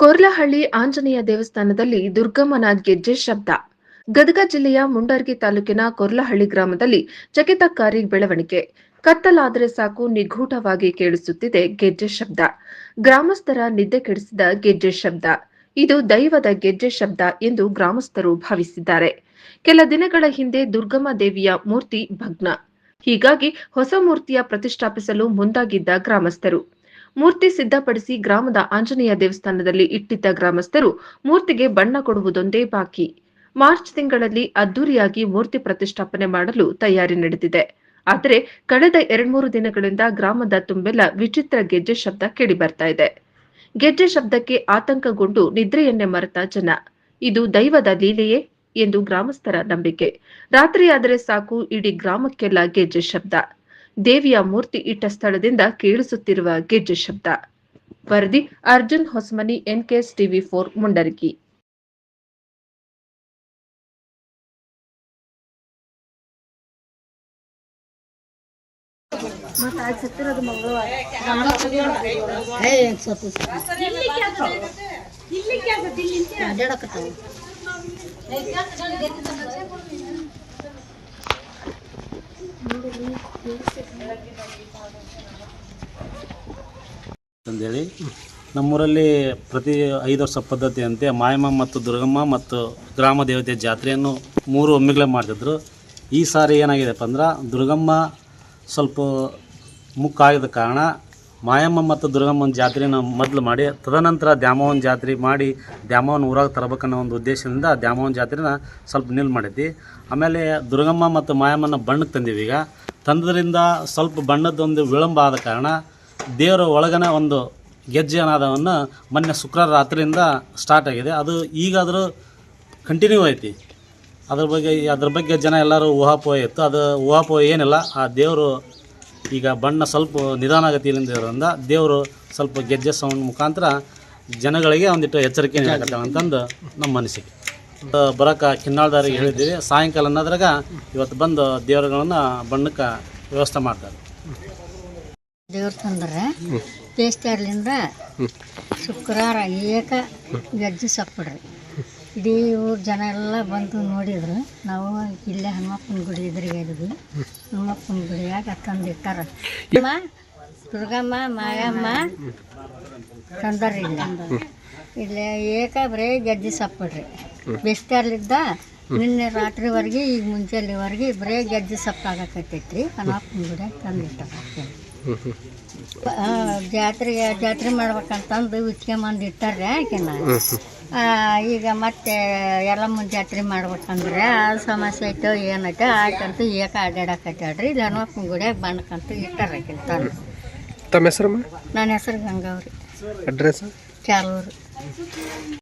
ಕೊರ್ಲಹಳ್ಳಿ ಆಂಜನೇಯ ದೇವಸ್ಥಾನದಲ್ಲಿ ದುರ್ಗಮ್ಮನ ಗೆಜ್ಜೆ ಶಬ್ದ. ಗದಗ ಜಿಲ್ಲೆಯ ಮುಂಡರ್ಗಿ ತಾಲೂಕಿನ ಕೊರ್ಲಹಳ್ಳಿ ಗ್ರಾಮದಲ್ಲಿ ಚಕಿತಕಾರಿ ಬೆಳವಣಿಗೆ. ಕತ್ತಲಾದರೆ ಸಾಕು ನಿಗೂಢವಾಗಿ ಕೇಳಿಸುತ್ತಿದೆ ಗೆಜ್ಜೆ ಶಬ್ದ. ಗ್ರಾಮಸ್ಥರ ನಿದ್ದೆ ಕೆಡಿಸಿದ ಗೆಜ್ಜೆ ಶಬ್ದ. ಇದು ದೈವದ ಗೆಜ್ಜೆ ಶಬ್ದ ಎಂದು ಗ್ರಾಮಸ್ಥರು ಭಾವಿಸಿದ್ದಾರೆ. ಕೆಲ ದಿನಗಳ ಹಿಂದೆ ದುರ್ಗಮ್ಮ ದೇವಿಯ ಮೂರ್ತಿ ಭಗ್ನ. ಹೀಗಾಗಿ ಹೊಸ ಮೂರ್ತಿಯ ಪ್ರತಿಷ್ಠಾಪಿಸಲು ಮುಂದಾಗಿದ್ದ ಗ್ರಾಮಸ್ಥರು ಮೂರ್ತಿ ಸಿದ್ಧಪಡಿಸಿ ಗ್ರಾಮದ ಆಂಜನೇಯ ದೇವಸ್ಥಾನದಲ್ಲಿ ಇಟ್ಟಿದ್ದ ಗ್ರಾಮಸ್ಥರು ಮೂರ್ತಿಗೆ ಬಣ್ಣ ಕೊಡುವುದೊಂದೇ ಬಾಕಿ. ಮಾರ್ಚ್ ತಿಂಗಳಲ್ಲಿ ಅದ್ದೂರಿಯಾಗಿ ಮೂರ್ತಿ ಪ್ರತಿಷ್ಠಾಪನೆ ಮಾಡಲು ತಯಾರಿ ನಡೆದಿದೆ. ಆದರೆ ಕಳೆದ 2-3 ದಿನಗಳಿಂದ ಗ್ರಾಮದ ತುಂಬೆಲ್ಲ ವಿಚಿತ್ರ ಗೆಜ್ಜೆ ಶಬ್ದ ಕೇಳಿ ಬರ್ತಾ ಇದೆ. ಗೆಜ್ಜೆ ಶಬ್ದಕ್ಕೆ ಆತಂಕಗೊಂಡು ನಿದ್ರೆಯನ್ನೇ ಮರೆತ ಜನ. ಇದು ದೈವದ ಲೀಲೆಯೇ ಎಂದು ಗ್ರಾಮಸ್ಥರ ನಂಬಿಕೆ. ರಾತ್ರಿಯಾದರೆ ಸಾಕು ಇಡೀ ಗ್ರಾಮಕ್ಕೆಲ್ಲ ಗೆಜ್ಜೆ ಶಬ್ದ. ದೇವಿಯ ಮೂರ್ತಿ ಇಟ್ಟ ಸ್ಥಳದಿಂದ ಕೇಳಿಸುತ್ತಿರುವ ಗೆಜ್ಜೆ ಶಬ್ದ. ವರದಿ ಅರ್ಜುನ್ ಹೊಸಮನಿ, ಎನ್ಕೆಎಸ್ ಟಿವಿ4 ಮುಂಡರಗಿ. ಅಂತೇಳಿ ನಮ್ಮೂರಲ್ಲಿ ಪ್ರತಿ 5 ವರ್ಷ ಪದ್ಧತಿಯಂತೆ ಮಾಯಮ್ಮ ಮತ್ತು ದುರ್ಗಮ್ಮ ಮತ್ತು ಗ್ರಾಮ ದೇವತೆ ಜಾತ್ರೆಯನ್ನು 3 ಒಮ್ಮೆಗಳೇ ಮಾಡ್ತಿದ್ರು. ಈ ಸಾರಿ ಏನಾಗಿದೆಪ್ಪ ಅಂದ್ರೆ ದುರ್ಗಮ್ಮ ಸ್ವಲ್ಪ ಮುಕ್ಕಾಗಿದ್ದ ಕಾರಣ ಮಾಯಮ್ಮ ಮತ್ತು ದುರ್ಗಮ್ಮನ ಜಾತ್ರೆನ ಮೊದಲು ಮಾಡಿ ತದನಂತರ ದ್ಯಾಮವ್ವನ ಜಾತ್ರೆ ಮಾಡಿ ದ್ಯಾಮವ್ವನ ಊರಾಗ ತರಬೇಕನ್ನೋ ಒಂದು ಉದ್ದೇಶದಿಂದ ದ್ಯಾಮವ್ವನ ಜಾತ್ರೆನ ಸ್ವಲ್ಪ ನಿಲ್ ಮಾಡೈತಿ. ಆಮೇಲೆ ದುರ್ಗಮ್ಮ ಮತ್ತು ಮಾಯಮ್ಮನ ಬಣ್ಣಕ್ಕೆ ತಂದೀವಿ. ಈಗ ತಂದದ್ರಿಂದ ಸ್ವಲ್ಪ ಬಣ್ಣದೊಂದು ವಿಳಂಬ ಆದ ಕಾರಣ ದೇವರ ಒಳಗನ ಒಂದು ಗೆಜ್ಜೆ ಅನಾದವನ್ನು ಮೊನ್ನೆ ಶುಕ್ರವಾರ ರಾತ್ರಿಯಿಂದ ಸ್ಟಾರ್ಟ್ ಆಗಿದೆ. ಅದು ಈಗಾದರೂ ಕಂಟಿನ್ಯೂ ಐತಿ. ಅದ್ರ ಬಗ್ಗೆ ಜನ ಎಲ್ಲರೂ ಊಹಾಪೋಹ ಇತ್ತು. ಅದು ಊಹಾಪೋಹ ಏನಿಲ್ಲ. ಆ ದೇವರು ಈಗ ಬಣ್ಣ ಸ್ವಲ್ಪ ನಿಧಾನಗತಿಯಿಂದ ಇರೋದ್ರಿಂದ ದೇವರು ಸ್ವಲ್ಪ ಗೆಜ್ಜೆ ಸೌಂಡ್ ಮುಖಾಂತರ ಜನಗಳಿಗೆ ಒಂದಿಟ್ಟು ಎಚ್ಚರಿಕೆ ನೀಡಕತ್ತಾವ ಅಂತಂದು ನಮ್ಮ ಅನಿಸಿಕೆ. ಬರೋಕೆ ಕಿನ್ನಾಳ್ದಾರಿಗೆ ಹೇಳಿದ್ದೀವಿ. ಸಾಯಂಕಾಲ ಅನ್ನೋದ್ರಾಗ ಇವತ್ತು ಬಂದು ದೇವರುಗಳನ್ನ ಬಣ್ಣಕ್ಕೆ ವ್ಯವಸ್ಥೆ ಮಾಡ್ತಾರೆ. ದೇವ್ರು ತಂದ್ರೆ ಬೇಸ್ತಾರ್ಲಿಂದ ಶುಕ್ರವಾರ ಏಕ ಗೆಜ್ಜೆ ಸಪ್ಪಡ್ರಿ. ಇಡೀ ಊರು ಜನ ಎಲ್ಲ ಬಂದು ನೋಡಿದ್ರು. ನಾವು ಇಲ್ಲೇ ಹನುಮಪ್ಪನ ಗುಡಿ ಎದುರಿಗೆ ಇದ್ವಿ. ಹನುಮಪ್ಪನ ಗುಡಿಯಾಗ ತಂದಿಟ್ಟಾರ. ದುರ್ಗಮ್ಮ ಮಾಯಮ್ಮ ತಂದಾರ್ರಿ ಇಲ್ಲೇ ಏಕ ಬರೀ ಗೆಜ್ಜೆ ಸಪ್ಪಡ್ರಿ. ಬೇಸ್ತಾರ್ಲಿದ್ದ ನಿನ್ನೆ ರಾತ್ರಿವರೆಗೆ ಈಗ ಮುಂಜಾನೆವರೆಗೆ ಬರೀ ಗೆಜ್ಜೆ ಸಪ್ಪಾಗತ್ತೈತ್ರಿ. ಹನುಮಪ್ಪನ ಗುಡಿಯಾಗ ತಂದಿಟ್ಟಾರ. ಜಾತ್ರೆ ಮಾಡ್ಬೇಕಂತಂದು ವಿಚ್ಕೊಂಬಂದು ಇಟ್ಟಾರ್ರಿ ಆಕೆನ. ಈಗ ಮತ್ತೆ ಎಲ್ಲಮ್ಮನ ಜಾತ್ರೆ ಮಾಡ್ಬೇಕಂದ್ರೆ ಸಮಸ್ಯೆ ಐತೋ ಏನೈತೆ ಆಯ್ತಂತೂ ಏಕ ಅಡ್ಡಾಡಕತ್ತಾಳ್ರಿ. ಇಲ್ಲಿ ಹನುಮಪ್ಪನ ಗುಡಿಯಾಗ ಬಣ್ಣಕ್ಕಂತೂ ಇಟ್ಟಾರ ಆಕೆ ತಂದು. ತಮ್ಮ ಹೆಸರು? ನನ್ನ ಹೆಸರು ಗಂಗಾವ್ರಿ. ಅಡ್ರೆಸ್? ಚಾಲೂರು.